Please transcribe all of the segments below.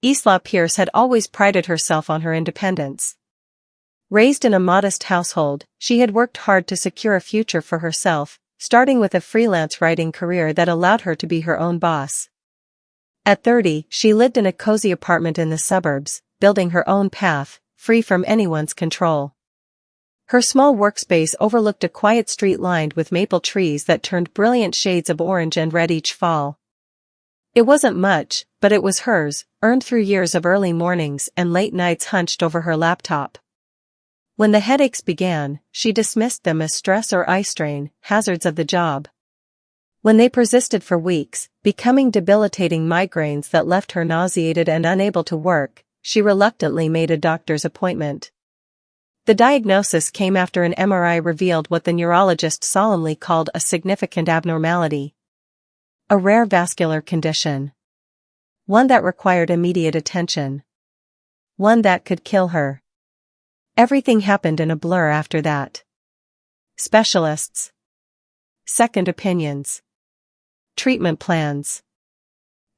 Isla Pierce had always prided herself on her independence. Raised in a modest household, she had worked hard to secure a future for herself, starting with a freelance writing career that allowed her to be her own boss. At 30, she lived in a cozy apartment in the suburbs, building her own path, free from anyone's control. Her small workspace overlooked a quiet street lined with maple trees that turned brilliant shades of orange and red each fall. It wasn't much, but it was hers, earned through years of early mornings and late nights hunched over her laptop. When the headaches began, she dismissed them as stress or eye strain, hazards of the job. When they persisted for weeks, becoming debilitating migraines that left her nauseated and unable to work, she reluctantly made a doctor's appointment. The diagnosis came after an MRI revealed what the neurologist solemnly called a significant abnormality. A rare vascular condition. One that required immediate attention. One that could kill her. Everything happened in a blur after that. Specialists. Second opinions. Treatment plans.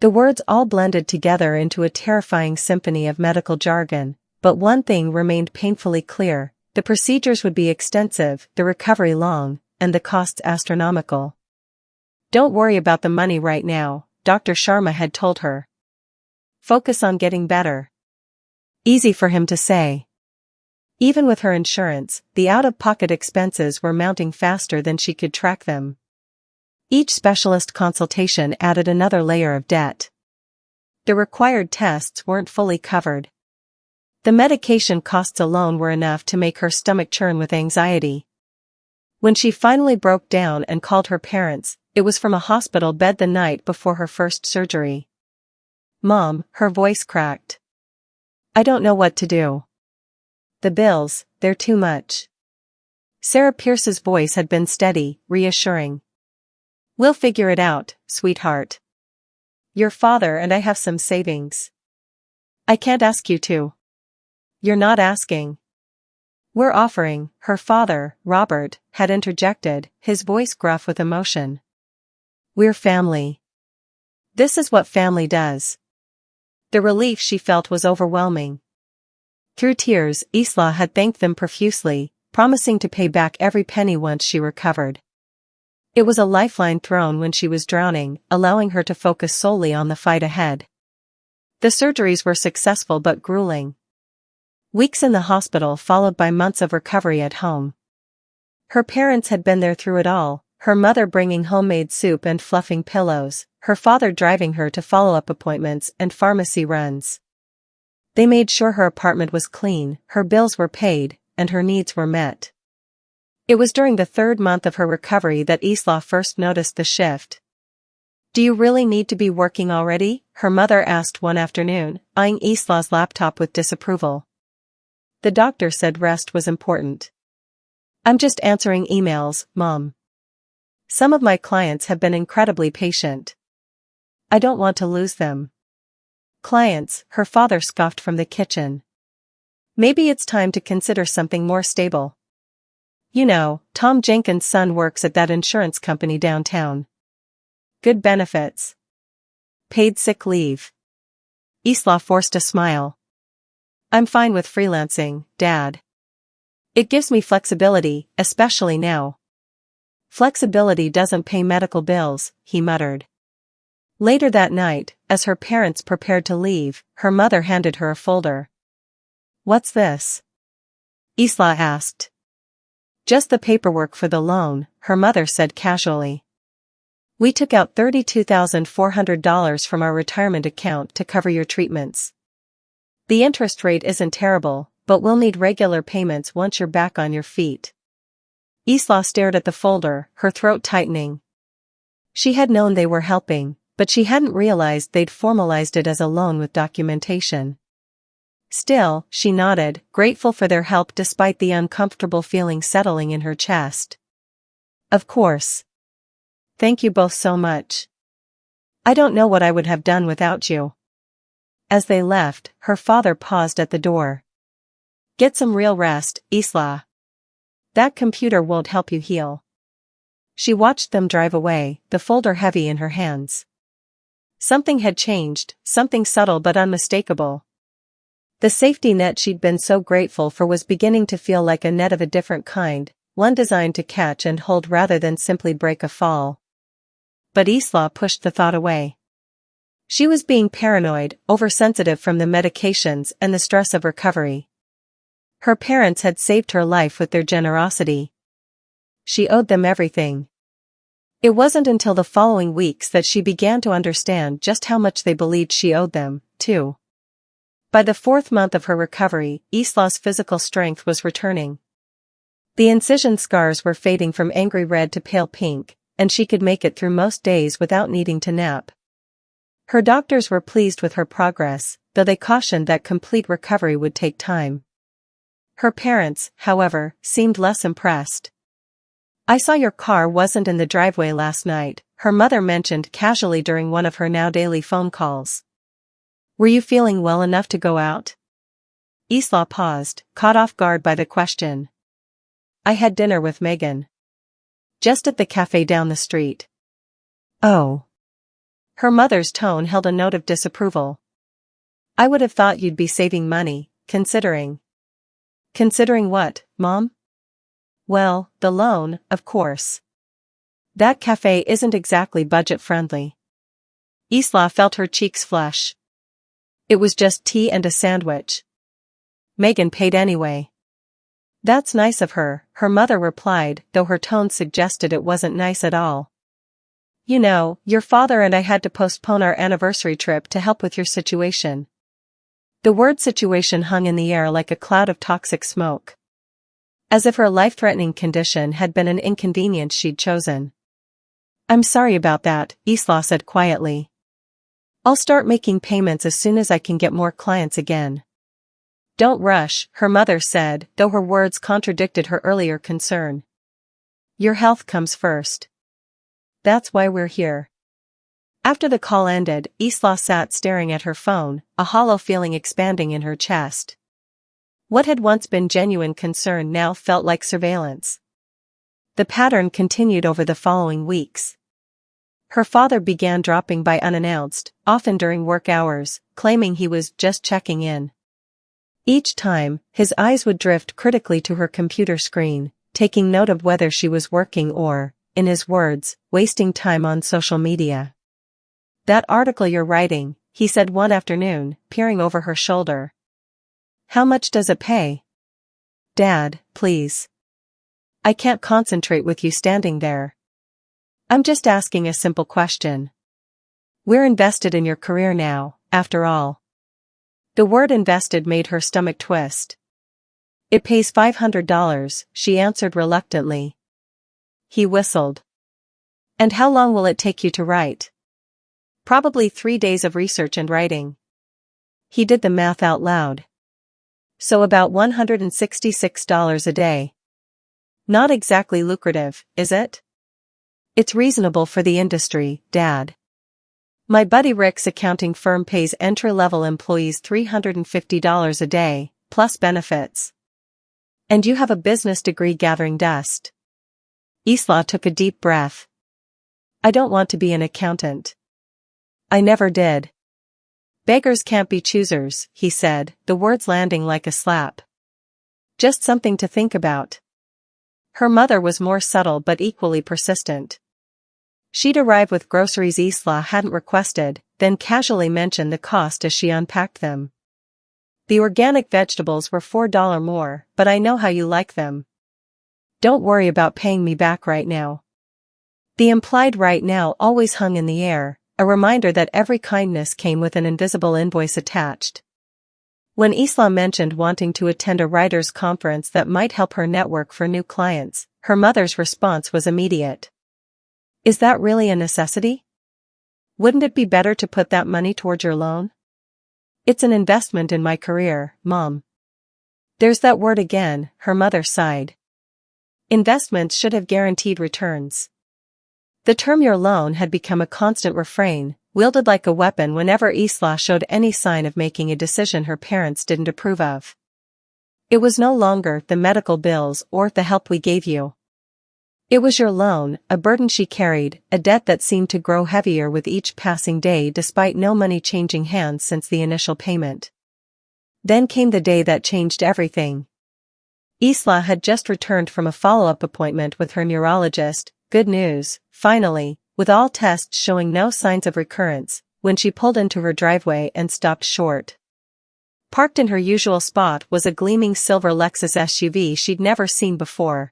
The words all blended together into a terrifying symphony of medical jargon, but one thing remained painfully clear: the procedures would be extensive, the recovery long, and the costs astronomical. Don't worry about the money right now, Dr. Sharma had told her. Focus on getting better. Easy for him to say. Even with her insurance, the out-of-pocket expenses were mounting faster than she could track them. Each specialist consultation added another layer of debt. The required tests weren't fully covered. The medication costs alone were enough to make her stomach churn with anxiety. When she finally broke down and called her parents, it was from a hospital bed the night before her first surgery. "Mom," her voice cracked. "I don't know what to do. The bills, they're too much." Sarah Pierce's voice had been steady, reassuring. "We'll figure it out, sweetheart. Your father and I have some savings." "I can't ask you to." "You're not asking. We're offering," her father, Robert, had interjected, his voice gruff with emotion. "We're family. This is what family does." The relief she felt was overwhelming. Through tears, Isla had thanked them profusely, promising to pay back every penny once she recovered. It was a lifeline thrown when she was drowning, allowing her to focus solely on the fight ahead. The surgeries were successful but grueling. Weeks in the hospital followed by months of recovery at home. Her parents had been there through it all, her mother bringing homemade soup and fluffing pillows, her father driving her to follow-up appointments and pharmacy runs. They made sure her apartment was clean, her bills were paid, and her needs were met. It was during the third month of her recovery that Isla first noticed the shift. "Do you really need to be working already?" her mother asked one afternoon, eyeing Isla's laptop with disapproval. "The doctor said rest was important." "I'm just answering emails, Mom. Some of my clients have been incredibly patient. I don't want to lose them." "Clients," her father scoffed from the kitchen. "Maybe it's time to consider something more stable. You know, Tom Jenkins' son works at that insurance company downtown. Good benefits. Paid sick leave." Isla forced a smile. "I'm fine with freelancing, Dad. It gives me flexibility, especially now." "Flexibility doesn't pay medical bills," he muttered. Later that night, as her parents prepared to leave, her mother handed her a folder. "What's this?" Isla asked. "Just the paperwork for the loan," her mother said casually. "We took out $32,400 from our retirement account to cover your treatments. The interest rate isn't terrible, but we'll need regular payments once you're back on your feet." Isla stared at the folder, her throat tightening. She had known they were helping, but she hadn't realized they'd formalized it as a loan with documentation. Still, she nodded, grateful for their help despite the uncomfortable feeling settling in her chest. "Of course. Thank you both so much. I don't know what I would have done without you." As they left, her father paused at the door. "Get some real rest, Isla. That computer won't help you heal." She watched them drive away, the folder heavy in her hands. Something had changed, something subtle but unmistakable. The safety net she'd been so grateful for was beginning to feel like a net of a different kind, one designed to catch and hold rather than simply break a fall. But Isla pushed the thought away. She was being paranoid, oversensitive from the medications and the stress of recovery. Her parents had saved her life with their generosity. She owed them everything. It wasn't until the following weeks that she began to understand just how much they believed she owed them, too. By the 4th month of her recovery, Isla's physical strength was returning. The incision scars were fading from angry red to pale pink, and she could make it through most days without needing to nap. Her doctors were pleased with her progress, though they cautioned that complete recovery would take time. Her parents, however, seemed less impressed. "I saw your car wasn't in the driveway last night," her mother mentioned casually during one of her now daily phone calls. "Were you feeling well enough to go out?" Isla paused, caught off guard by the question. "I had dinner with Megan. Just at the cafe down the street." "Oh." Her mother's tone held a note of disapproval. "I would have thought you'd be saving money, considering." "Considering what, Mom?" "Well, the loan, of course. That cafe isn't exactly budget-friendly." Isla felt her cheeks flush. "It was just tea and a sandwich. Megan paid anyway." "That's nice of her," her mother replied, though her tone suggested it wasn't nice at all. "You know, your father and I had to postpone our anniversary trip to help with your situation." The word situation hung in the air like a cloud of toxic smoke. As if her life-threatening condition had been an inconvenience she'd chosen. "I'm sorry about that," Isla said quietly. "I'll start making payments as soon as I can get more clients again." "Don't rush," her mother said, though her words contradicted her earlier concern. "Your health comes first. That's why we're here." After the call ended, Isla sat staring at her phone, a hollow feeling expanding in her chest. What had once been genuine concern now felt like surveillance. The pattern continued over the following weeks. Her father began dropping by unannounced, often during work hours, claiming he was just checking in. Each time, his eyes would drift critically to her computer screen, taking note of whether she was working or, in his words, wasting time on social media. "That article you're writing," he said one afternoon, peering over her shoulder. "How much does it pay?" "Dad, please. I can't concentrate with you standing there. I'm just asking a simple question. We're invested in your career now, after all." The word invested made her stomach twist. "It pays $500, she answered reluctantly. He whistled. "And how long will it take you to write?" "Probably 3 days of research and writing." He did the math out loud. "So about $166 a day. Not exactly lucrative, is it?" "It's reasonable for the industry, Dad. My buddy Rick's accounting firm pays entry-level employees $350 a day, plus benefits. And you have a business degree gathering dust." Isla took a deep breath. "I don't want to be an accountant. I never did." "Beggars can't be choosers," he said, the words landing like a slap. "Just something to think about." Her mother was more subtle but equally persistent. She'd arrive with groceries Isla hadn't requested, then casually mention the cost as she unpacked them. "The organic vegetables were $4 more, but I know how you like them. Don't worry about paying me back right now." The implied right now always hung in the air, a reminder that every kindness came with an invisible invoice attached. When Isla mentioned wanting to attend a writers' conference that might help her network for new clients, her mother's response was immediate. "Is that really a necessity? Wouldn't it be better to put that money toward your loan?" "It's an investment in my career, Mom." "There's that word again," her mother sighed. "Investments should have guaranteed returns." The term "your loan" had become a constant refrain, wielded like a weapon whenever Isla showed any sign of making a decision her parents didn't approve of. It was no longer "the medical bills" or "the help we gave you." It was your loan, a burden she carried, a debt that seemed to grow heavier with each passing day despite no money changing hands since the initial payment. Then came the day that changed everything. Isla had just returned from a follow-up appointment with her neurologist. Good news, finally, with all tests showing no signs of recurrence, when she pulled into her driveway and stopped short. Parked in her usual spot was a gleaming silver Lexus SUV she'd never seen before.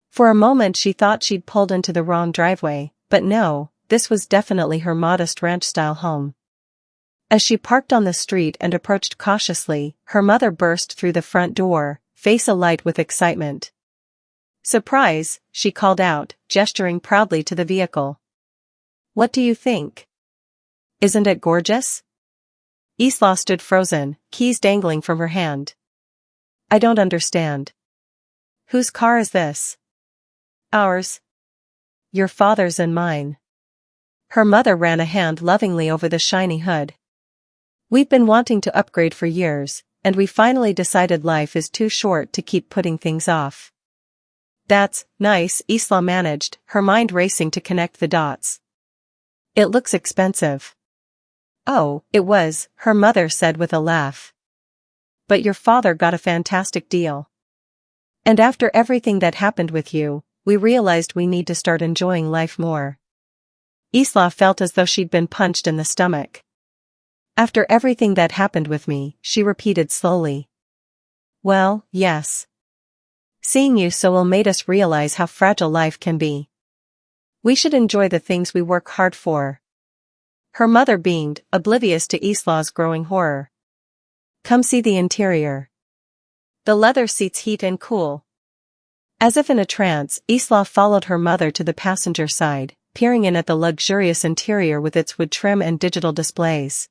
For a moment she thought she'd pulled into the wrong driveway, but no, this was definitely her modest ranch-style home. As she parked on the street and approached cautiously, her mother burst through the front door, face alight with excitement. "Surprise," she called out, gesturing proudly to the vehicle. "What do you think? Isn't it gorgeous?" Isla stood frozen, keys dangling from her hand. "I don't understand. Whose car is this?" "Ours. Your father's and mine." Her mother ran a hand lovingly over the shiny hood. "We've been wanting to upgrade for years, and we finally decided life is too short to keep putting things off." "That's nice," Isla managed, her mind racing to connect the dots. "It looks expensive." "Oh, it was," her mother said with a laugh. "But your father got a fantastic deal. And after everything that happened with you, we realized we need to start enjoying life more." Isla felt as though she'd been punched in the stomach. "After everything that happened with me," she repeated slowly. "Well, yes. Seeing you so ill made us realize how fragile life can be. We should enjoy the things we work hard for." Her mother beamed, oblivious to Isla's growing horror. "Come see the interior. The leather seats heat and cool." As if in a trance, Isla followed her mother to the passenger side, peering in at the luxurious interior with its wood trim and digital displays.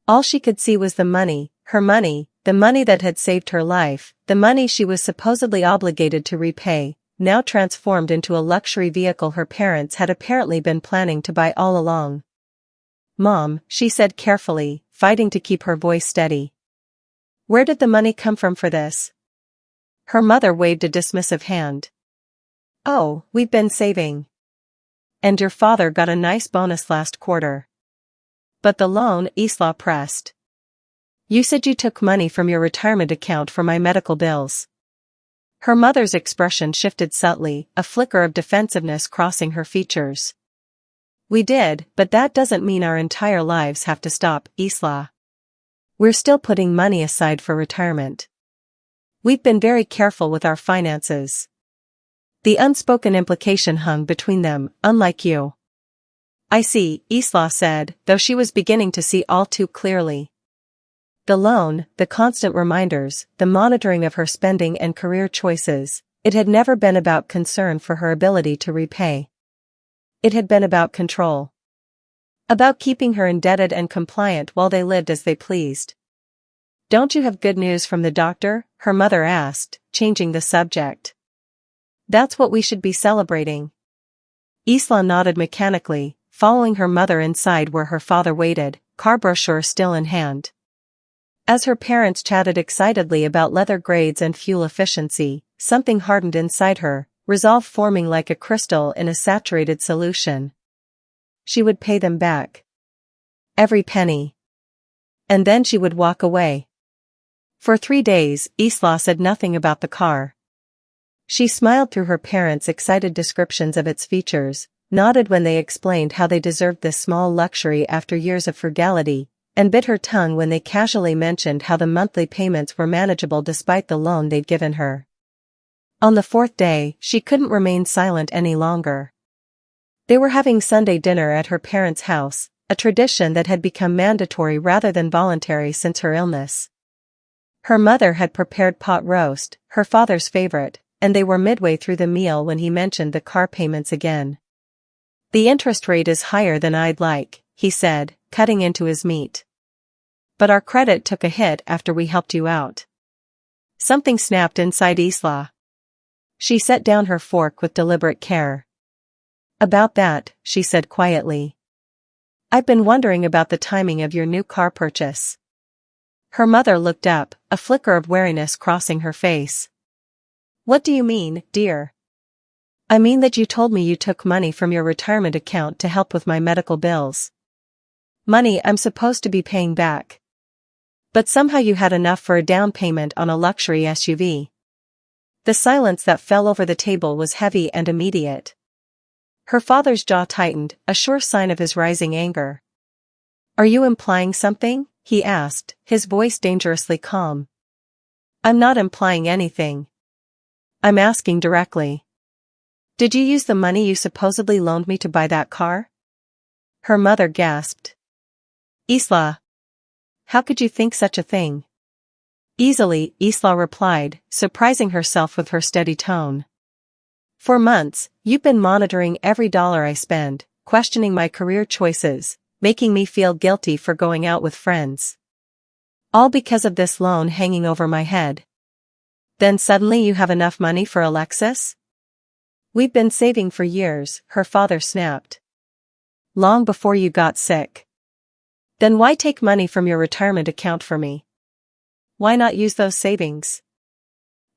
All she could see was the money, her money, the money that had saved her life, the money she was supposedly obligated to repay, now transformed into a luxury vehicle her parents had apparently been planning to buy all along. "Mom," she said carefully, fighting to keep her voice steady. "Where did the money come from for this?" Her mother waved a dismissive hand. "Oh, we've been saving. And your father got a nice bonus last quarter." "But the loan," Isla pressed. "You said you took money from your retirement account for my medical bills." Her mother's expression shifted subtly, a flicker of defensiveness crossing her features. "We did, but that doesn't mean our entire lives have to stop, Isla. We're still putting money aside for retirement. We've been very careful with our finances." The unspoken implication hung between them, "unlike you." "I see," Isla said, though she was beginning to see all too clearly. The loan, the constant reminders, the monitoring of her spending and career choices, it had never been about concern for her ability to repay. It had been about control. About keeping her indebted and compliant while they lived as they pleased. "Don't you have good news from the doctor?" her mother asked, changing the subject. "That's what we should be celebrating." Isla nodded mechanically, following her mother inside where her father waited, car brochure still in hand. As her parents chatted excitedly about leather grades and fuel efficiency, something hardened inside her, resolve forming like a crystal in a saturated solution. She would pay them back. Every penny. And then she would walk away. For 3 days, Isla said nothing about the car. She smiled through her parents' excited descriptions of its features, nodded when they explained how they deserved this small luxury after years of frugality, and bit her tongue when they casually mentioned how the monthly payments were manageable despite the loan they'd given her. On the 4th day, she couldn't remain silent any longer. They were having Sunday dinner at her parents' house, a tradition that had become mandatory rather than voluntary since her illness. Her mother had prepared pot roast, her father's favorite, and they were midway through the meal when he mentioned the car payments again. "The interest rate is higher than I'd like," he said, cutting into his meat. "But our credit took a hit after we helped you out." Something snapped inside Isla. She set down her fork with deliberate care. "About that," she said quietly. "I've been wondering about the timing of your new car purchase." Her mother looked up, a flicker of wariness crossing her face. "What do you mean, dear?" I mean that you told me you took money from your retirement account to help with my medical bills. Money I'm supposed to be paying back. But somehow you had enough for a down payment on a luxury SUV. The silence that fell over the table was heavy and immediate. Her father's jaw tightened, a sure sign of his rising anger. Are you implying something? He asked, his voice dangerously calm. I'm not implying anything. I'm asking directly. Did you use the money you supposedly loaned me to buy that car? Her mother gasped. Isla. How could you think such a thing? Easily, Isla replied, surprising herself with her steady tone. For months, you've been monitoring every dollar I spend, questioning my career choices, making me feel guilty for going out with friends. All because of this loan hanging over my head. Then suddenly you have enough money for Alexis? We've been saving for years, her father snapped. Long before you got sick. Then why take money from your retirement account for me? Why not use those savings?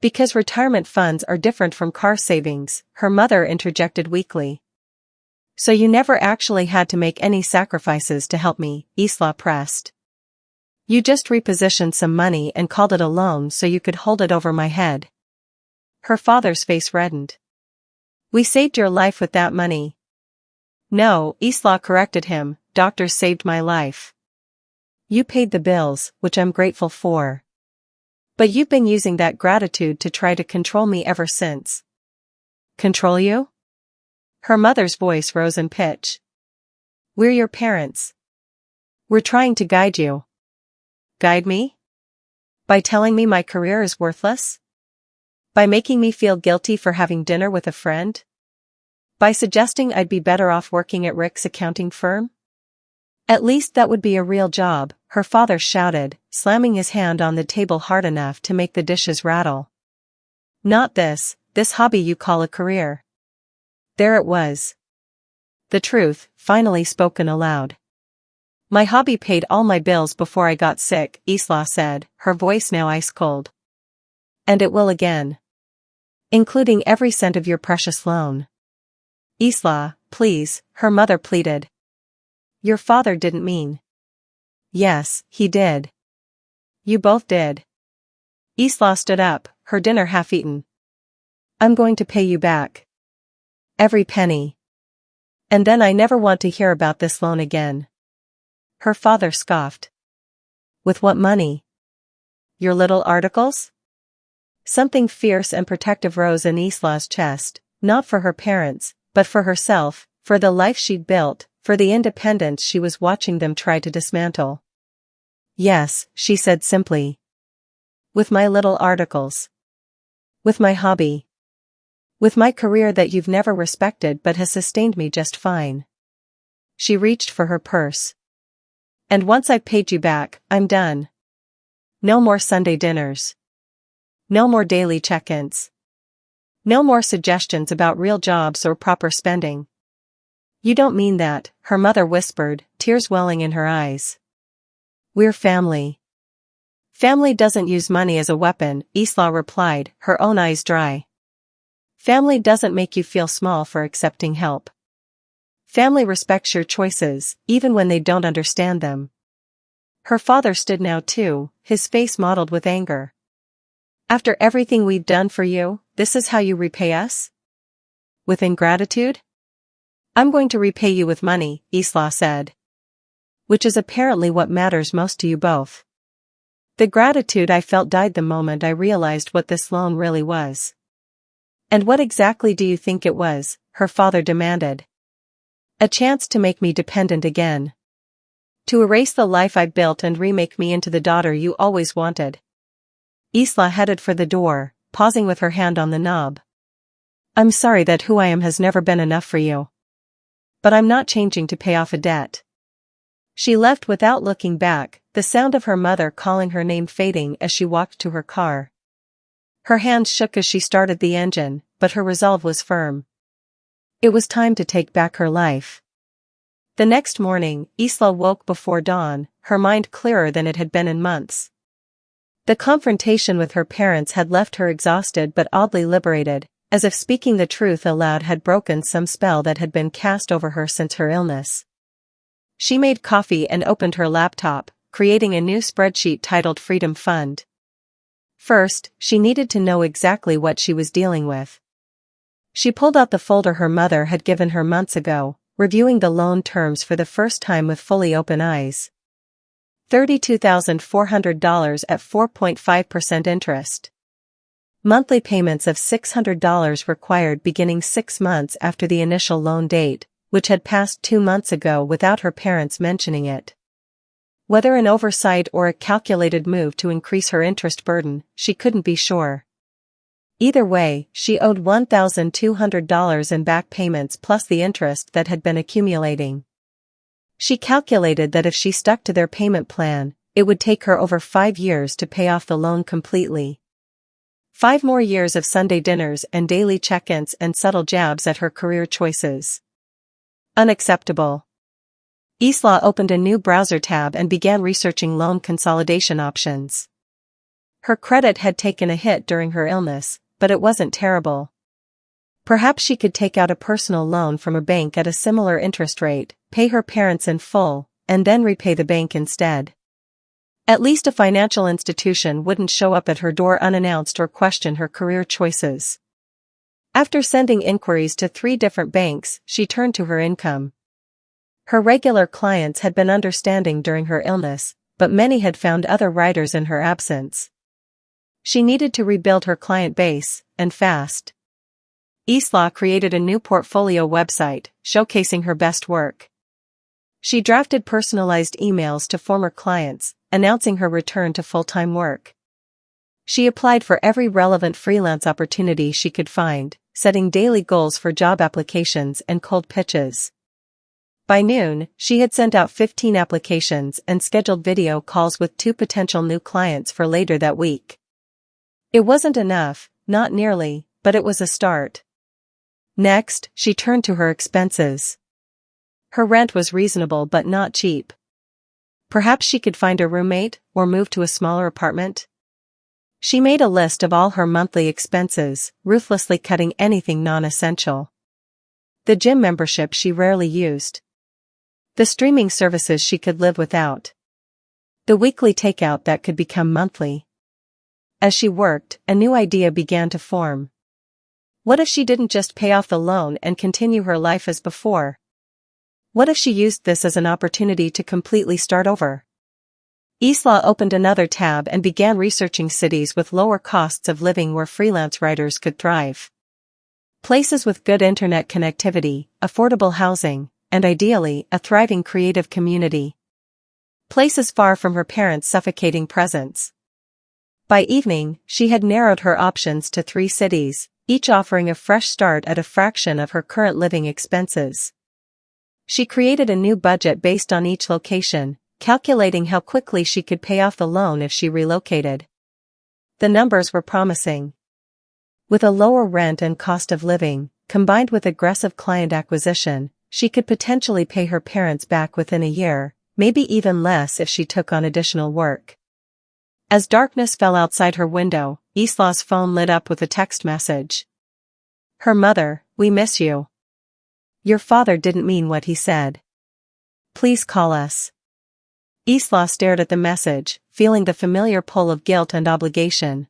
Because retirement funds are different from car savings, her mother interjected weakly. So you never actually had to make any sacrifices to help me, Isla pressed. You just repositioned some money and called it a loan so you could hold it over my head. Her father's face reddened. We saved your life with that money. No, Isla corrected him, doctors saved my life. You paid the bills, which I'm grateful for. But you've been using that gratitude to try to control me ever since. Control you? Her mother's voice rose in pitch. We're your parents. We're trying to guide you. Guide me? By telling me my career is worthless? By making me feel guilty for having dinner with a friend? By suggesting I'd be better off working at Rick's accounting firm? At least that would be a real job, her father shouted, slamming his hand on the table hard enough to make the dishes rattle. Not this hobby you call a career. There it was. The truth, finally spoken aloud. My hobby paid all my bills before I got sick, Isla said, her voice now ice cold. And it will again. Including every cent of your precious loan. Isla, please, her mother pleaded. Your father didn't mean. Yes, he did. You both did. Isla stood up, her dinner half-eaten. I'm going to pay you back. Every penny. And then I never want to hear about this loan again. Her father scoffed. With what money? Your little articles? Something fierce and protective rose in Isla's chest, not for her parents, but for herself, for the life she'd built, for the independence she was watching them try to dismantle. Yes, she said simply. With my little articles. With my hobby. With my career that you've never respected but has sustained me just fine. She reached for her purse. And once I've paid you back, I'm done. No more Sunday dinners. No more daily check-ins. No more suggestions about real jobs or proper spending. You don't mean that, her mother whispered, tears welling in her eyes. We're family. Family doesn't use money as a weapon, Isla replied, her own eyes dry. Family doesn't make you feel small for accepting help. Family respects your choices, even when they don't understand them. Her father stood now too, his face mottled with anger. After everything we've done for you, this is how you repay us? With ingratitude? I'm going to repay you with money, Isla said. Which is apparently what matters most to you both. The gratitude I felt died the moment I realized what this loan really was. And what exactly do you think it was? Her father demanded. A chance to make me dependent again. To erase the life I built and remake me into the daughter you always wanted. Isla headed for the door, pausing with her hand on the knob. I'm sorry that who I am has never been enough for you. But I'm not changing to pay off a debt. She left without looking back, the sound of her mother calling her name fading as she walked to her car. Her hands shook as she started the engine, but her resolve was firm. It was time to take back her life. The next morning, Isla woke before dawn, her mind clearer than it had been in months. The confrontation with her parents had left her exhausted but oddly liberated, as if speaking the truth aloud had broken some spell that had been cast over her since her illness. She made coffee and opened her laptop, creating a new spreadsheet titled Freedom Fund. First, she needed to know exactly what she was dealing with. She pulled out the folder her mother had given her months ago, reviewing the loan terms for the first time with fully open eyes. $32,400 at 4.5% interest. Monthly payments of $600 required beginning 6 months after the initial loan date, which had passed 2 months ago without her parents mentioning it. Whether an oversight or a calculated move to increase her interest burden, she couldn't be sure. Either way, she owed $1,200 in back payments plus the interest that had been accumulating. She calculated that if she stuck to their payment plan, it would take her over 5 years to pay off the loan completely. 5 more years of Sunday dinners and daily check-ins and subtle jabs at her career choices. Unacceptable. Isla opened a new browser tab and began researching loan consolidation options. Her credit had taken a hit during her illness, but it wasn't terrible. Perhaps she could take out a personal loan from a bank at a similar interest rate, pay her parents in full, and then repay the bank instead. At least a financial institution wouldn't show up at her door unannounced or question her career choices. After sending inquiries to 3 different banks, she turned to her income. Her regular clients had been understanding during her illness, but many had found other riders in her absence. She needed to rebuild her client base, and fast. Isla created a new portfolio website, showcasing her best work. She drafted personalized emails to former clients, announcing her return to full-time work. She applied for every relevant freelance opportunity she could find, setting daily goals for job applications and cold pitches. By noon, she had sent out 15 applications and scheduled video calls with 2 potential new clients for later that week. It wasn't enough, not nearly, but it was a start. Next, she turned to her expenses. Her rent was reasonable but not cheap. Perhaps she could find a roommate, or move to a smaller apartment? She made a list of all her monthly expenses, ruthlessly cutting anything non-essential. The gym membership she rarely used. The streaming services she could live without. The weekly takeout that could become monthly. As she worked, a new idea began to form. What if she didn't just pay off the loan and continue her life as before? What if she used this as an opportunity to completely start over? Isla opened another tab and began researching cities with lower costs of living where freelance writers could thrive. Places with good internet connectivity, affordable housing, and ideally, a thriving creative community. Places far from her parents' suffocating presence. By evening, she had narrowed her options to 3 cities, each offering a fresh start at a fraction of her current living expenses. She created a new budget based on each location, calculating how quickly she could pay off the loan if she relocated. The numbers were promising. With a lower rent and cost of living, combined with aggressive client acquisition, she could potentially pay her parents back within a year, maybe even less if she took on additional work. As darkness fell outside her window, Isla's phone lit up with a text message. Her mother, "We miss you. Your father didn't mean what he said. Please call us." Isla stared at the message, feeling the familiar pull of guilt and obligation.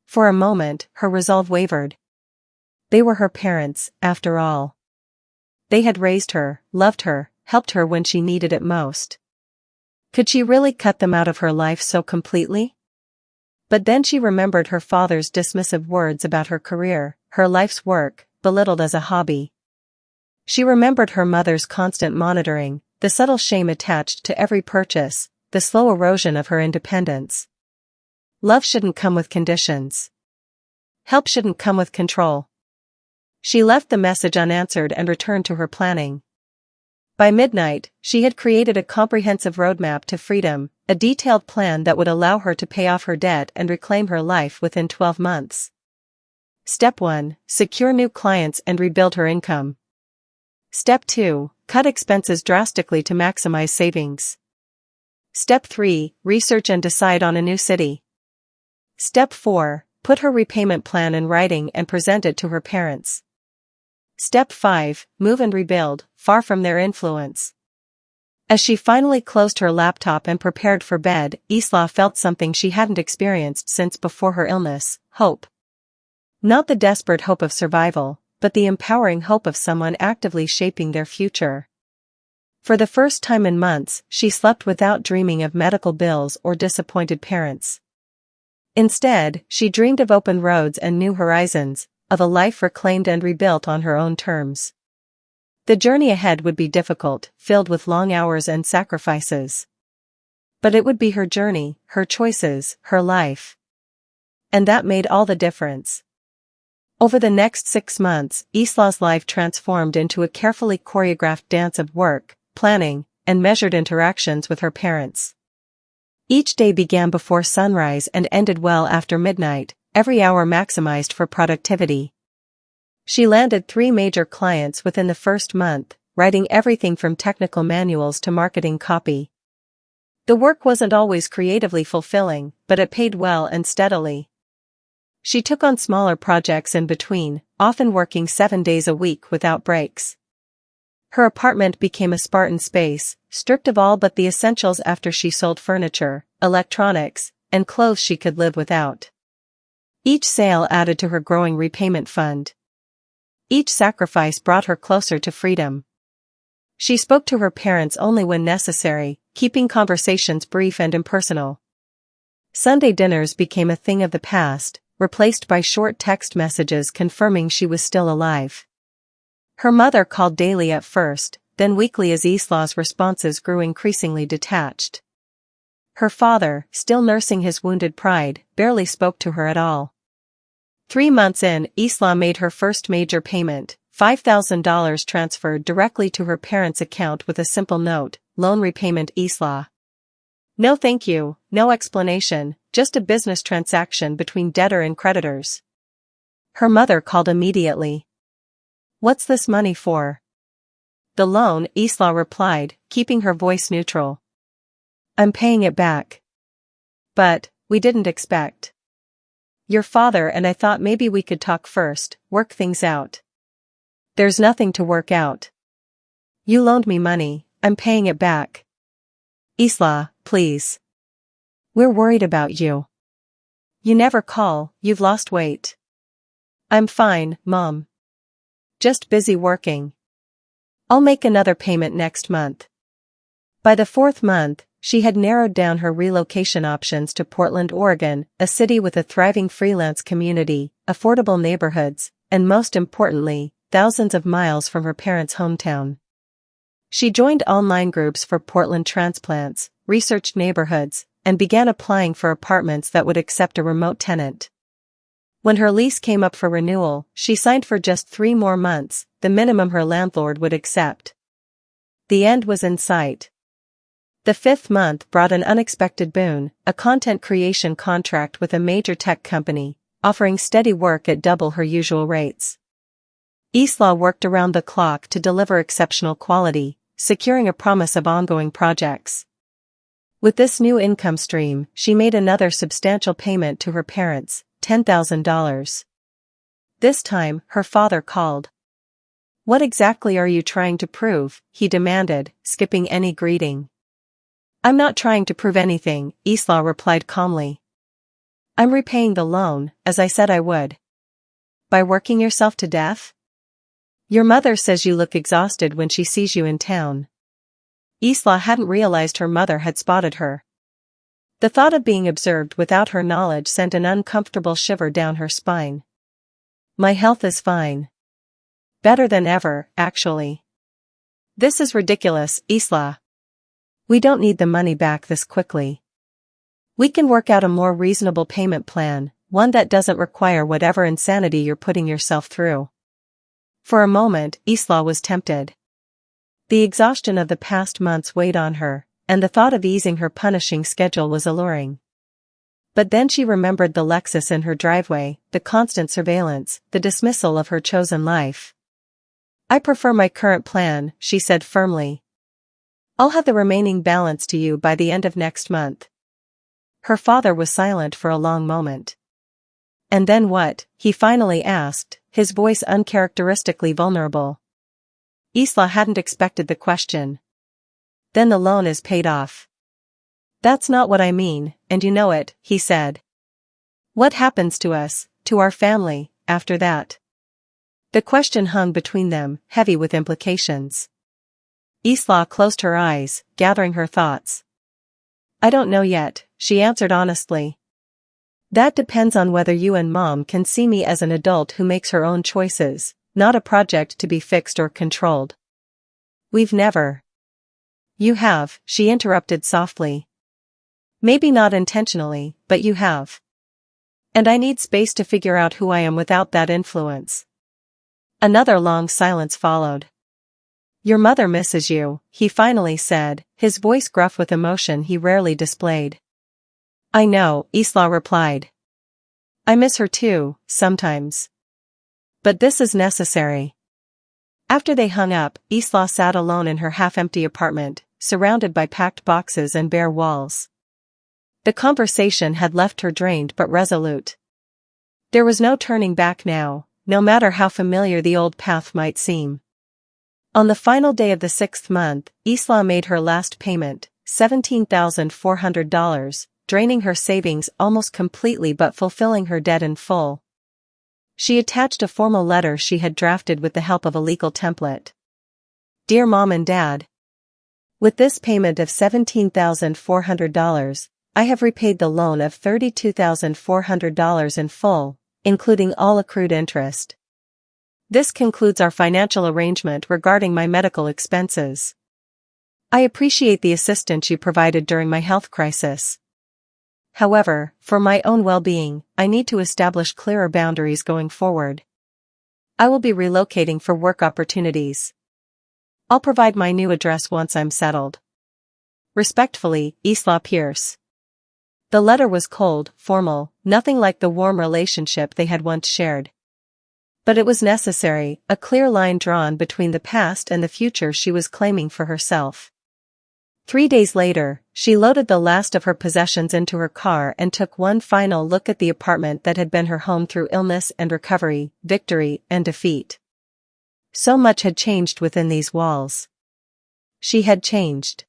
For a moment, her resolve wavered. They were her parents, after all. They had raised her, loved her, helped her when she needed it most. Could she really cut them out of her life so completely? But then she remembered her father's dismissive words about her career, her life's work, belittled as a hobby. She remembered her mother's constant monitoring, the subtle shame attached to every purchase, the slow erosion of her independence. Love shouldn't come with conditions. Help shouldn't come with control. She left the message unanswered and returned to her planning. By midnight, she had created a comprehensive roadmap to freedom, a detailed plan that would allow her to pay off her debt and reclaim her life within 12 months. Step 1, secure new clients and rebuild her income. Step 2, cut expenses drastically to maximize savings. Step 3, research and decide on a new city. Step 4, put her repayment plan in writing and present it to her parents. Step 5. Move and rebuild, far from their influence. As she finally closed her laptop and prepared for bed, Isla felt something she hadn't experienced since before her illness: hope. Not the desperate hope of survival, but the empowering hope of someone actively shaping their future. For the first time in months, she slept without dreaming of medical bills or disappointed parents. Instead, she dreamed of open roads and new horizons, of a life reclaimed and rebuilt on her own terms. The journey ahead would be difficult, filled with long hours and sacrifices. But it would be her journey, her choices, her life. And that made all the difference. Over the next 6 months, Isla's life transformed into a carefully choreographed dance of work, planning, and measured interactions with her parents. Each day began before sunrise and ended well after midnight, every hour maximized for productivity. She landed 3 major clients within the first month, writing everything from technical manuals to marketing copy. The work wasn't always creatively fulfilling, but it paid well and steadily. She took on smaller projects in between, often working 7 days a week without breaks. Her apartment became a Spartan space, stripped of all but the essentials after she sold furniture, electronics, and clothes she could live without. Each sale added to her growing repayment fund. Each sacrifice brought her closer to freedom. She spoke to her parents only when necessary, keeping conversations brief and impersonal. Sunday dinners became a thing of the past, replaced by short text messages confirming she was still alive. Her mother called daily at first, then weekly as Isla's responses grew increasingly detached. Her father, still nursing his wounded pride, barely spoke to her at all. 3 months in, Isla made her first major payment, $5,000 transferred directly to her parents' account with a simple note: loan repayment Isla. No thank you, no explanation, just a business transaction between debtor and creditors. Her mother called immediately. What's this money for? The loan, Isla replied, keeping her voice neutral. I'm paying it back. But, we didn't expect. Your father and I thought maybe we could talk first, work things out. There's nothing to work out. You loaned me money, I'm paying it back. Isla, please. We're worried about you. You never call, you've lost weight. I'm fine, Mom. Just busy working. I'll make another payment next month. By the 4th month, she had narrowed down her relocation options to Portland, Oregon, a city with a thriving freelance community, affordable neighborhoods, and most importantly, thousands of miles from her parents' hometown. She joined online groups for Portland transplants, researched neighborhoods, and began applying for apartments that would accept a remote tenant. When her lease came up for renewal, she signed for just 3 more months, the minimum her landlord would accept. The end was in sight. The 5th month brought an unexpected boon, a content creation contract with a major tech company, offering steady work at double her usual rates. Isla worked around the clock to deliver exceptional quality, securing a promise of ongoing projects. With this new income stream, she made another substantial payment to her parents, $10,000. This time, her father called. What exactly are you trying to prove? He demanded, skipping any greeting. I'm not trying to prove anything, Isla replied calmly. I'm repaying the loan, as I said I would. By working yourself to death? Your mother says you look exhausted when she sees you in town. Isla hadn't realized her mother had spotted her. The thought of being observed without her knowledge sent an uncomfortable shiver down her spine. My health is fine. Better than ever, actually. This is ridiculous, Isla. We don't need the money back this quickly. We can work out a more reasonable payment plan, one that doesn't require whatever insanity you're putting yourself through. For a moment, Isla was tempted. The exhaustion of the past months weighed on her, and the thought of easing her punishing schedule was alluring. But then she remembered the Lexus in her driveway, the constant surveillance, the dismissal of her chosen life. I prefer my current plan, she said firmly. I'll have the remaining balance to you by the end of next month. Her father was silent for a long moment. And then what? He finally asked, his voice uncharacteristically vulnerable. Isla hadn't expected the question. Then the loan is paid off. That's not what I mean, and you know it, he said. What happens to us, to our family, after that? The question hung between them, heavy with implications. Isla closed her eyes, gathering her thoughts. I don't know yet, she answered honestly. That depends on whether you and Mom can see me as an adult who makes her own choices, not a project to be fixed or controlled. We've never. You have, she interrupted softly. Maybe not intentionally, but you have. And I need space to figure out who I am without that influence. Another long silence followed. Your mother misses you, he finally said, his voice gruff with emotion he rarely displayed. I know, Isla replied. I miss her too, sometimes. But this is necessary. After they hung up, Isla sat alone in her half-empty apartment, surrounded by packed boxes and bare walls. The conversation had left her drained but resolute. There was no turning back now, no matter how familiar the old path might seem. On the final day of the 6th month, Isla made her last payment, $17,400, draining her savings almost completely but fulfilling her debt in full. She attached a formal letter she had drafted with the help of a legal template. Dear Mom and Dad. With this payment of $17,400, I have repaid the loan of $32,400 in full, including all accrued interest. This concludes our financial arrangement regarding my medical expenses. I appreciate the assistance you provided during my health crisis. However, for my own well-being, I need to establish clearer boundaries going forward. I will be relocating for work opportunities. I'll provide my new address once I'm settled. Respectfully, Isla Pierce. The letter was cold, formal, nothing like the warm relationship they had once shared. But it was necessary, a clear line drawn between the past and the future she was claiming for herself. 3 days later, she loaded the last of her possessions into her car and took one final look at the apartment that had been her home through illness and recovery, victory and defeat. So much had changed within these walls. She had changed.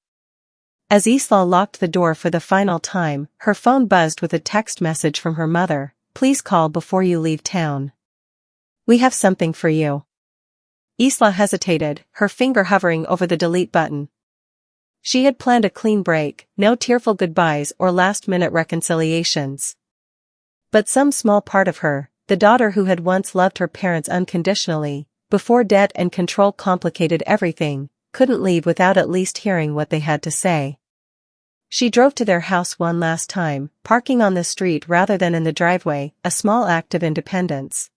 As Isla locked the door for the final time, her phone buzzed with a text message from her mother. Please call before you leave town. We have something for you. Isla hesitated, her finger hovering over the delete button. She had planned a clean break, no tearful goodbyes or last-minute reconciliations. But some small part of her, the daughter who had once loved her parents unconditionally, before debt and control complicated everything, couldn't leave without at least hearing what they had to say. She drove to their house one last time, parking on the street rather than in the driveway, a small act of independence.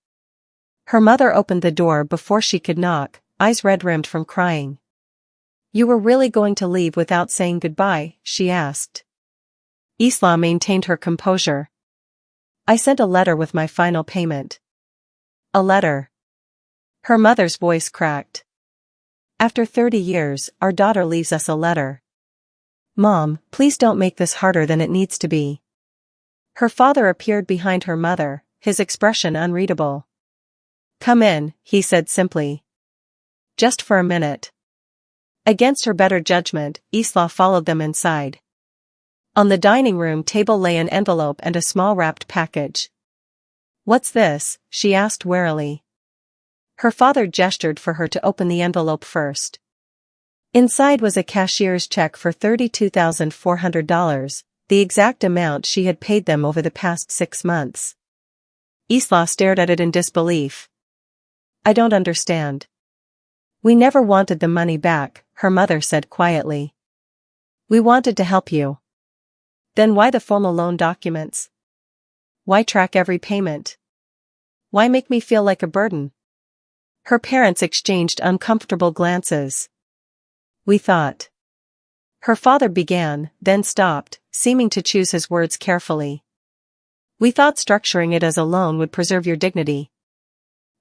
Her mother opened the door before she could knock, eyes red-rimmed from crying. You were really going to leave without saying goodbye, she asked. Isla maintained her composure. I sent a letter with my final payment. A letter. Her mother's voice cracked. After 30 years, our daughter leaves us a letter. Mom, please don't make this harder than it needs to be. Her father appeared behind her mother, his expression unreadable. Come in, he said simply. Just for a minute. Against her better judgment, Isla followed them inside. On the dining room table lay an envelope and a small wrapped package. What's this? She asked warily. Her father gestured for her to open the envelope first. Inside was a cashier's check for $32,400, the exact amount she had paid them over the past 6 months. Isla stared at it in disbelief. I don't understand. We never wanted the money back, her mother said quietly. We wanted to help you. Then why the formal loan documents? Why track every payment? Why make me feel like a burden? Her parents exchanged uncomfortable glances. We thought. Her father began, then stopped, seeming to choose his words carefully. We thought structuring it as a loan would preserve your dignity.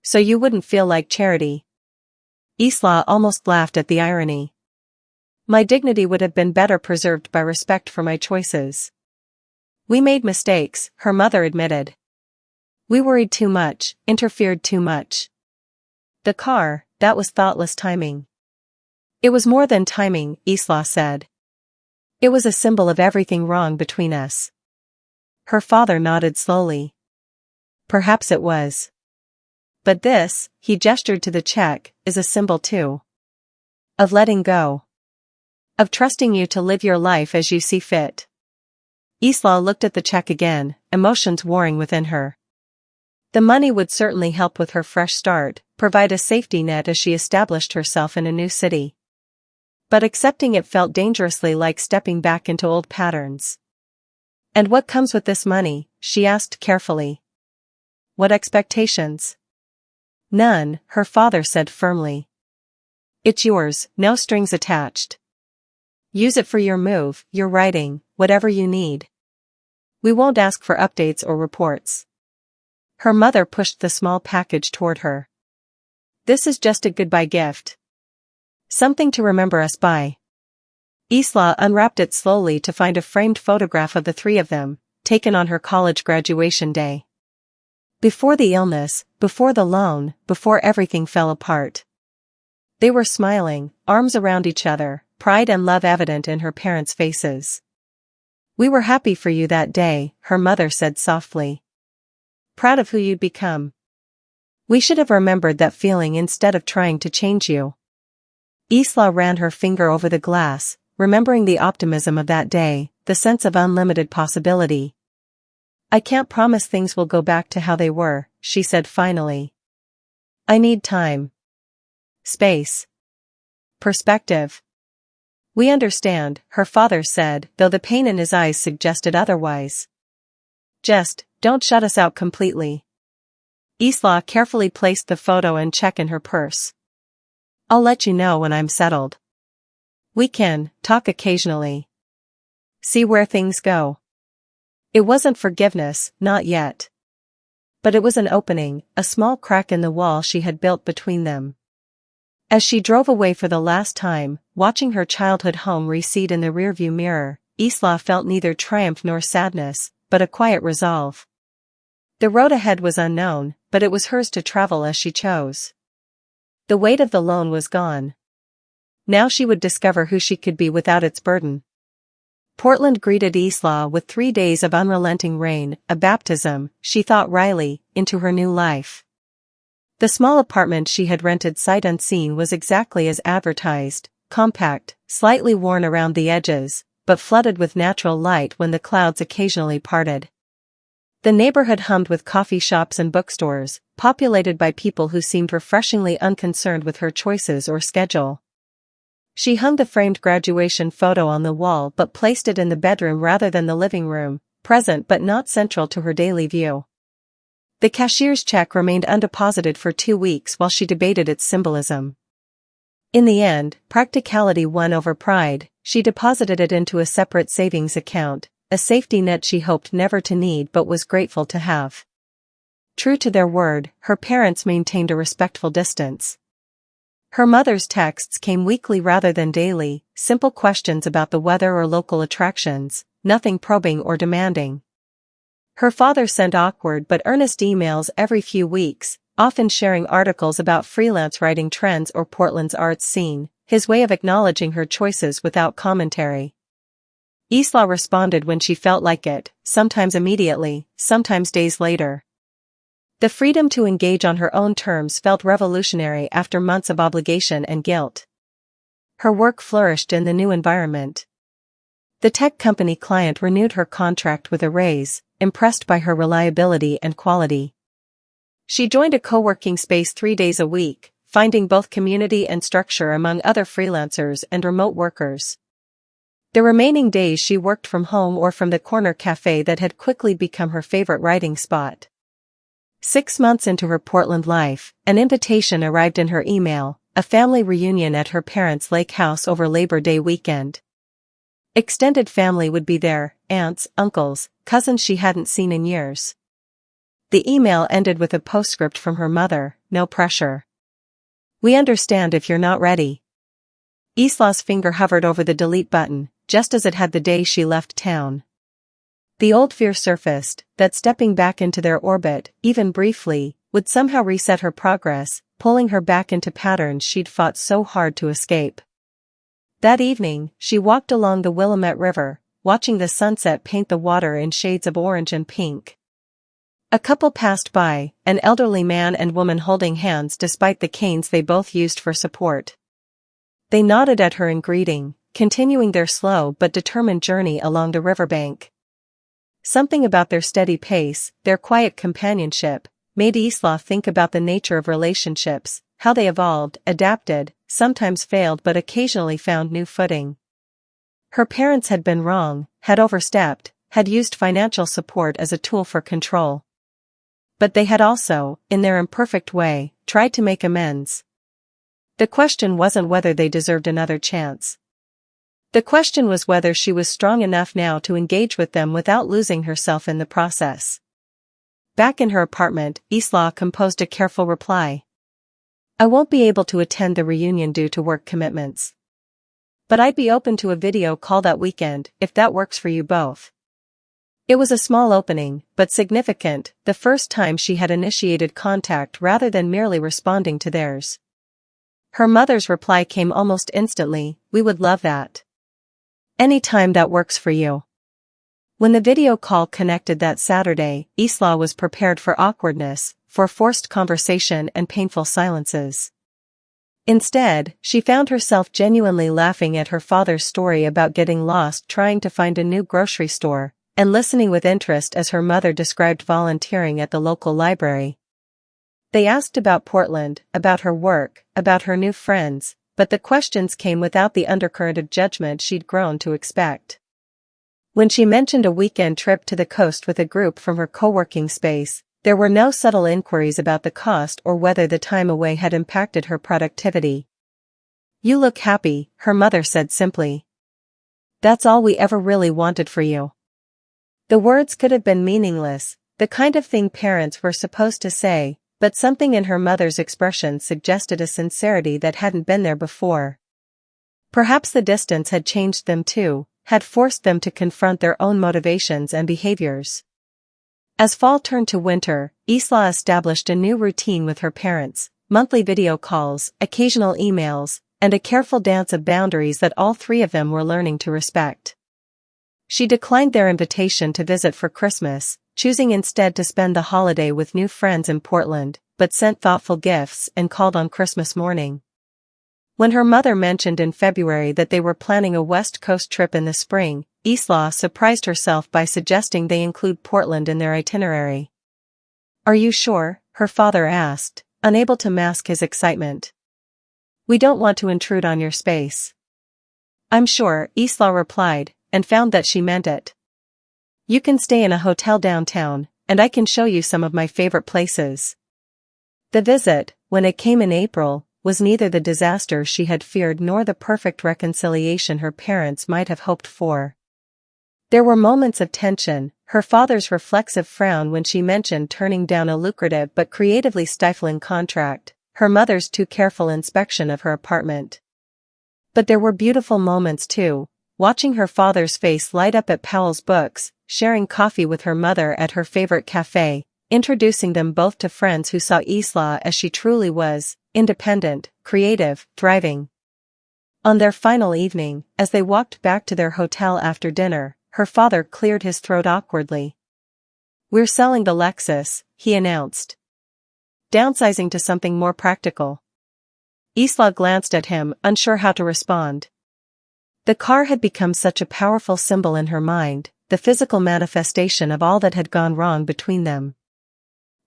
So you wouldn't feel like charity. Isla almost laughed at the irony. My dignity would have been better preserved by respect for my choices. We made mistakes, her mother admitted. We worried too much, interfered too much. The car, that was thoughtless timing. It was more than timing, Isla said. It was a symbol of everything wrong between us. Her father nodded slowly. Perhaps it was. But this, he gestured to the check, is a symbol too. Of letting go. Of trusting you to live your life as you see fit. Isla looked at the check again, emotions warring within her. The money would certainly help with her fresh start, provide a safety net as she established herself in a new city. But accepting it felt dangerously like stepping back into old patterns. And what comes with this money? She asked carefully. What expectations? None, her father said firmly. It's yours, no strings attached. Use it for your move, your writing, whatever you need. We won't ask for updates or reports. Her mother pushed the small package toward her. This is just a goodbye gift. Something to remember us by. Isla unwrapped it slowly to find a framed photograph of the three of them, taken on her college graduation day. Before the illness, before the loan, before everything fell apart. They were smiling, arms around each other, pride and love evident in her parents' faces. We were happy for you that day, her mother said softly. Proud of who you'd become. We should have remembered that feeling instead of trying to change you. Isla ran her finger over the glass, remembering the optimism of that day, the sense of unlimited possibility. I can't promise things will go back to how they were, she said finally. I need time. Space. Perspective. We understand, her father said, though the pain in his eyes suggested otherwise. Just, don't shut us out completely. Isla carefully placed the photo and check in her purse. I'll let you know when I'm settled. We can talk occasionally. See where things go. It wasn't forgiveness, not yet. But it was an opening, a small crack in the wall she had built between them. As she drove away for the last time, watching her childhood home recede in the rearview mirror, Isla felt neither triumph nor sadness, but a quiet resolve. The road ahead was unknown, but it was hers to travel as she chose. The weight of the loan was gone. Now she would discover who she could be without its burden. Portland greeted Isla with 3 days of unrelenting rain, a baptism, she thought wryly, into her new life. The small apartment she had rented sight unseen was exactly as advertised, compact, slightly worn around the edges, but flooded with natural light when the clouds occasionally parted. The neighborhood hummed with coffee shops and bookstores, populated by people who seemed refreshingly unconcerned with her choices or schedule. She hung the framed graduation photo on the wall but placed it in the bedroom rather than the living room, present but not central to her daily view. The cashier's check remained undeposited for 2 weeks while she debated its symbolism. In the end, practicality won over pride. She deposited it into a separate savings account, a safety net she hoped never to need but was grateful to have. True to their word, her parents maintained a respectful distance. Her mother's texts came weekly rather than daily, simple questions about the weather or local attractions, nothing probing or demanding. Her father sent awkward but earnest emails every few weeks, often sharing articles about freelance writing trends or Portland's arts scene, his way of acknowledging her choices without commentary. Isla responded when she felt like it, sometimes immediately, sometimes days later. The freedom to engage on her own terms felt revolutionary after months of obligation and guilt. Her work flourished in the new environment. The tech company client renewed her contract with a raise, impressed by her reliability and quality. She joined a co-working space 3 days a week, finding both community and structure among other freelancers and remote workers. The remaining days she worked from home or from the corner cafe that had quickly become her favorite writing spot. 6 months into her Portland life, an invitation arrived in her email, a family reunion at her parents' lake house over Labor Day weekend. Extended family would be there, aunts, uncles, cousins she hadn't seen in years. The email ended with a postscript from her mother, no pressure. We understand if you're not ready. Isla's finger hovered over the delete button, just as it had the day she left town. The old fear surfaced, that stepping back into their orbit, even briefly, would somehow reset her progress, pulling her back into patterns she'd fought so hard to escape. That evening, she walked along the Willamette River, watching the sunset paint the water in shades of orange and pink. A couple passed by, an elderly man and woman holding hands despite the canes they both used for support. They nodded at her in greeting, continuing their slow but determined journey along the riverbank. Something about their steady pace, their quiet companionship, made Isla think about the nature of relationships, how they evolved, adapted, sometimes failed but occasionally found new footing. Her parents had been wrong, had overstepped, had used financial support as a tool for control. But they had also, in their imperfect way, tried to make amends. The question wasn't whether they deserved another chance. The question was whether she was strong enough now to engage with them without losing herself in the process. Back in her apartment, Isla composed a careful reply. I won't be able to attend the reunion due to work commitments. But I'd be open to a video call that weekend, if that works for you both. It was a small opening, but significant, the first time she had initiated contact rather than merely responding to theirs. Her mother's reply came almost instantly, we would love that. Any time that works for you. When the video call connected that Saturday, Isla was prepared for awkwardness, for forced conversation and painful silences. Instead, she found herself genuinely laughing at her father's story about getting lost trying to find a new grocery store, and listening with interest as her mother described volunteering at the local library. They asked about Portland, about her work, about her new friends, but the questions came without the undercurrent of judgment she'd grown to expect. When she mentioned a weekend trip to the coast with a group from her co-working space, there were no subtle inquiries about the cost or whether the time away had impacted her productivity. You look happy, her mother said simply. That's all we ever really wanted for you. The words could have been meaningless, the kind of thing parents were supposed to say, but something in her mother's expression suggested a sincerity that hadn't been there before. Perhaps the distance had changed them too, had forced them to confront their own motivations and behaviors. As fall turned to winter, Isla established a new routine with her parents, monthly video calls, occasional emails, and a careful dance of boundaries that all three of them were learning to respect. She declined their invitation to visit for Christmas, choosing instead to spend the holiday with new friends in Portland, but sent thoughtful gifts and called on Christmas morning. When her mother mentioned in February that they were planning a West Coast trip in the spring, Isla surprised herself by suggesting they include Portland in their itinerary. Are you sure? Her father asked, unable to mask his excitement. We don't want to intrude on your space. I'm sure, Isla replied, and found that she meant it. You can stay in a hotel downtown, and I can show you some of my favorite places. The visit, when it came in April, was neither the disaster she had feared nor the perfect reconciliation her parents might have hoped for. There were moments of tension, her father's reflexive frown when she mentioned turning down a lucrative but creatively stifling contract, her mother's too careful inspection of her apartment. But there were beautiful moments too, watching her father's face light up at Powell's Books, sharing coffee with her mother at her favorite cafe, introducing them both to friends who saw Isla as she truly was, independent, creative, thriving. On their final evening, as they walked back to their hotel after dinner, her father cleared his throat awkwardly. We're selling the Lexus, he announced. Downsizing to something more practical. Isla glanced at him, unsure how to respond. The car had become such a powerful symbol in her mind, the physical manifestation of all that had gone wrong between them.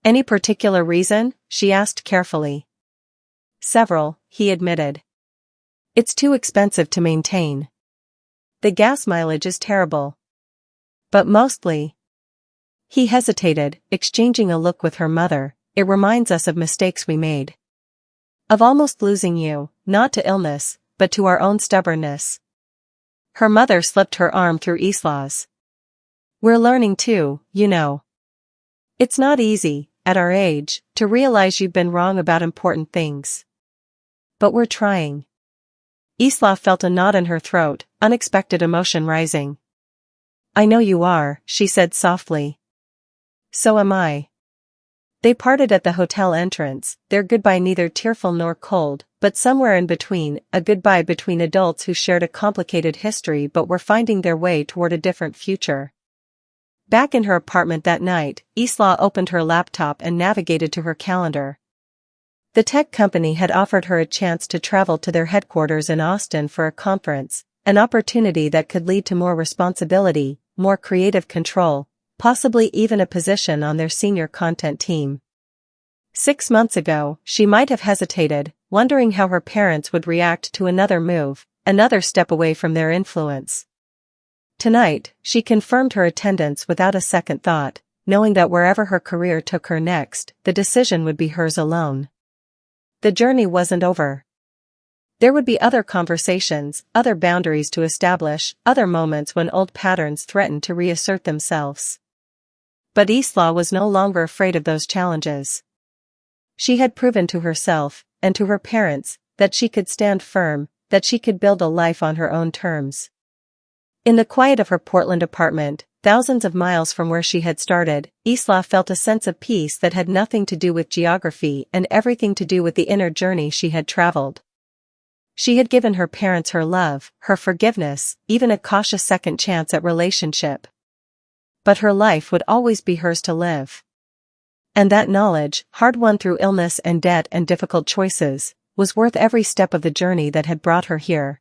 Any particular reason? She asked carefully. Several, he admitted. It's too expensive to maintain. The gas mileage is terrible. But mostly. He hesitated, exchanging a look with her mother. It reminds us of mistakes we made. Of almost losing you, not to illness, but to our own stubbornness. Her mother slipped her arm through Isla's. We're learning too, you know. It's not easy, at our age, to realize you've been wrong about important things. But we're trying. Isla felt a knot in her throat, unexpected emotion rising. I know you are, she said softly. So am I. They parted at the hotel entrance, their goodbye neither tearful nor cold, but somewhere in between, a goodbye between adults who shared a complicated history but were finding their way toward a different future. Back in her apartment that night, Isla opened her laptop and navigated to her calendar. The tech company had offered her a chance to travel to their headquarters in Austin for a conference, an opportunity that could lead to more responsibility, more creative control, possibly even a position on their senior content team. 6 months ago, she might have hesitated, wondering how her parents would react to another move, another step away from their influence. Tonight, she confirmed her attendance without a second thought, knowing that wherever her career took her next, the decision would be hers alone. The journey wasn't over. There would be other conversations, other boundaries to establish, other moments when old patterns threatened to reassert themselves. But Isla was no longer afraid of those challenges. She had proven to herself, and to her parents, that she could stand firm, that she could build a life on her own terms. In the quiet of her Portland apartment, thousands of miles from where she had started, Isla felt a sense of peace that had nothing to do with geography and everything to do with the inner journey she had traveled. She had given her parents her love, her forgiveness, even a cautious second chance at relationship. But her life would always be hers to live. And that knowledge, hard-won through illness and debt and difficult choices, was worth every step of the journey that had brought her here.